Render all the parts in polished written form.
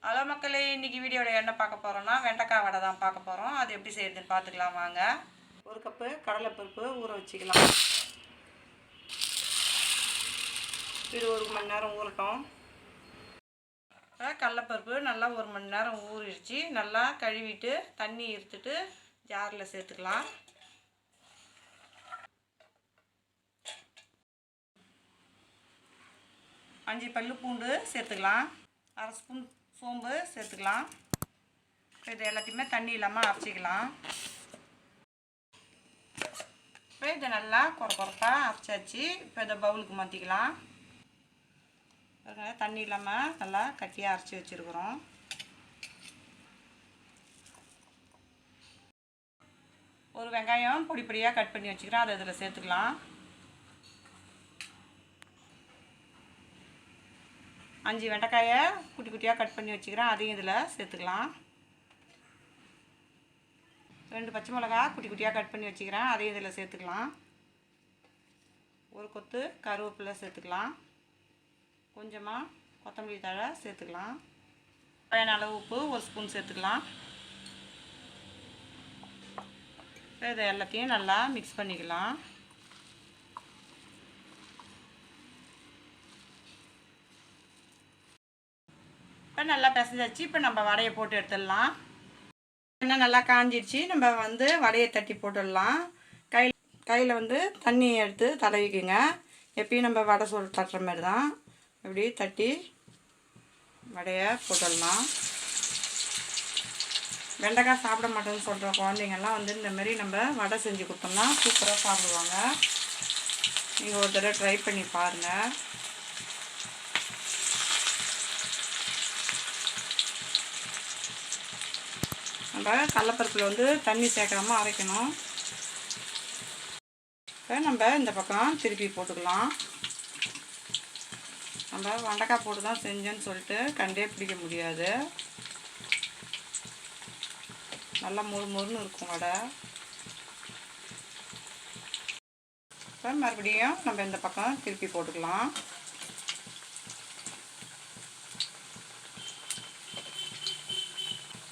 Hello மக்களே, இன்றைக்கி வீடியோவில் என்ன பார்க்க போகிறோன்னா வெண்டைக்காய் வடை தான் பார்க்க போகிறோம். அது எப்படி செய்யுதுன்னு பார்த்துக்கலாம் வாங்க. ஒரு கப்பு கடலைப்பருப்பு ஊற வச்சுக்கலாம். இது 1 மணி நேரம் ஊறட்டும். கடலைப்பருப்பு நல்லா 1 மணி நேரம் ஊறிடுச்சு. நல்லா கழுவிட்டு தண்ணி இருத்துட்டு ஜாரில் சேர்த்துக்கலாம். அஞ்சு பல்லு பூண்டு சேர்த்துக்கலாம். 1/2 ஸ்பூன் சோம்பு சேர்த்துக்கலாம். இது எல்லாத்தையுமே தண்ணி இல்லாமல் அரைச்சிக்கலாம். இப்போ இதை நல்லா கொரப்பாக அரைச்சாச்சு. இப்போ இதை பவுலுக்கு மாற்றிக்கலாம். தண்ணி இல்லாமல் நல்லா கட்டியாக அரைச்சி வச்சுருக்குறோம். ஒரு வெங்காயம் பொடி பொடியாக கட் பண்ணி வச்சுக்கிறோம். அதை இதில் சேர்த்துக்கலாம். 5 வெண்டைக்காயை குட்டி குட்டியாக கட் பண்ணி வச்சுக்கிறேன். அதையும் இதில் சேர்த்துக்கலாம். 2 பச்சை மிளகா குட்டி குட்டியாக கட் பண்ணி வச்சுக்கிறேன். அதையும் இதில் சேர்த்துக்கலாம். ஒரு கொத்து கருவேப்பிலை சேர்த்துக்கலாம். கொஞ்சமாக கொத்தமல்லி தழை சேர்த்துக்கலாம். தேவையான அளவு உப்பு 1 ஸ்பூன் சேர்த்துக்கலாம். இதை எல்லாத்தையும் நல்லா மிக்ஸ் பண்ணிக்கலாம். இப்போ நல்லா பிசைஞ்சாச்சு. இப்போ நம்ம வடையை போட்டு எடுத்துடலாம். எண்ணெய் நல்லா காஞ்சிடுச்சு. நம்ம வடையை தட்டி போட்டுடலாம். கையில் தண்ணி எடுத்து தடவிக்குங்க. எப்பயும் நம்ம வடை சோறு தட்டுற மாதிரி தான். இப்படி தட்டி வடையை போட்டுடலாம். வெண்டைக்காய் சாப்பிட மாட்டேன்னு சொல்கிற குழந்தைங்கள்லாம் இந்தமாரி நம்ம வடை செஞ்சு கொடுத்தோம்னா சூப்பராக சாப்பிடுவாங்க. நீங்கள் ஒரு தடவை ட்ரை பண்ணி பாருங்கள். நம்ம கடலைப்பருப்பில் தண்ணி சேர்க்காமல் அரைக்கணும். இப்போ நம்ம இந்த பக்கம் திருப்பி போட்டுக்கலாம். நம்ம வெண்டைக்காய் போட்டு தான் செஞ்சோன்னு சொல்லிட்டு கண்டே பிடிக்க முடியாது. நல்லா மொறுன்னு இருக்கும் வடை. இப்போ மறுபடியும் நம்ம இந்த பக்கம் திருப்பி போட்டுக்கலாம்.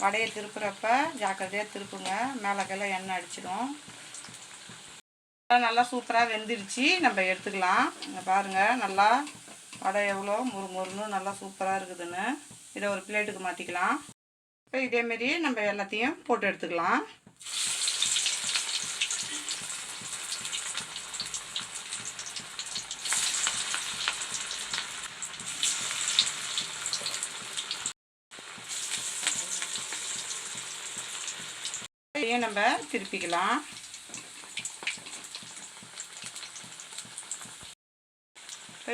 வடையை திருப்புறப்ப ஜாக்கிரதையாக திருப்புங்க. மேலக்கெல்லாம் எண்ணெய் அடிச்சிடும். நல்லா சூப்பராக வெந்துடுச்சு. நம்ம எடுத்துக்கலாம். இங்கே பாருங்கள், நல்லா வடை எவ்வளோ மொறுன்னு நல்லா சூப்பராக இருக்குதுன்னு. இதை ஒரு பிளேட்டுக்கு மாற்றிக்கலாம். இப்போ இதேமாரி நம்ம எல்லாத்தையும் போட்டு எடுத்துக்கலாம். இதையும் நம்ம திருப்பிக்கலாம்.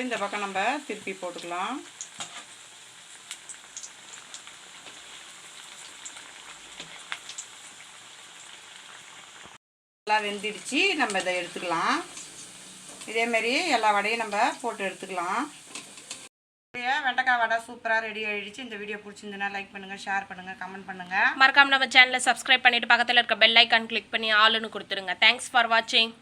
இந்த பக்கம் நம்ம திருப்பி போட்டுக்கலாம். நல்லா வெந்துடுச்சு. நம்ம இதை எடுத்துக்கலாம். இதேமாரி எல்லா வடையும் நம்ம போட்டு எடுத்துக்கலாம். வெண்டைக்காய் வடை சூப்பராக ரெடி ஆகிடுச்சு. இந்த வீடியோ பிடிச்சிருந்ததுன்னா லைக் பண்ணுங்கள், ஷேர் பண்ணுங்கள், கமெண்ட் பண்ணுங்கள். மறக்காம நம்ம சேனலை சப்ஸ்கிரைப் பண்ணிவிட்டு பக்கத்தில் இருக்க பெல் ஐக்கான் கிளிக் பண்ணி ஆளுன்னு கொடுத்துருங்க. தேங்க்ஸ் ஃபார் வாட்சிங்.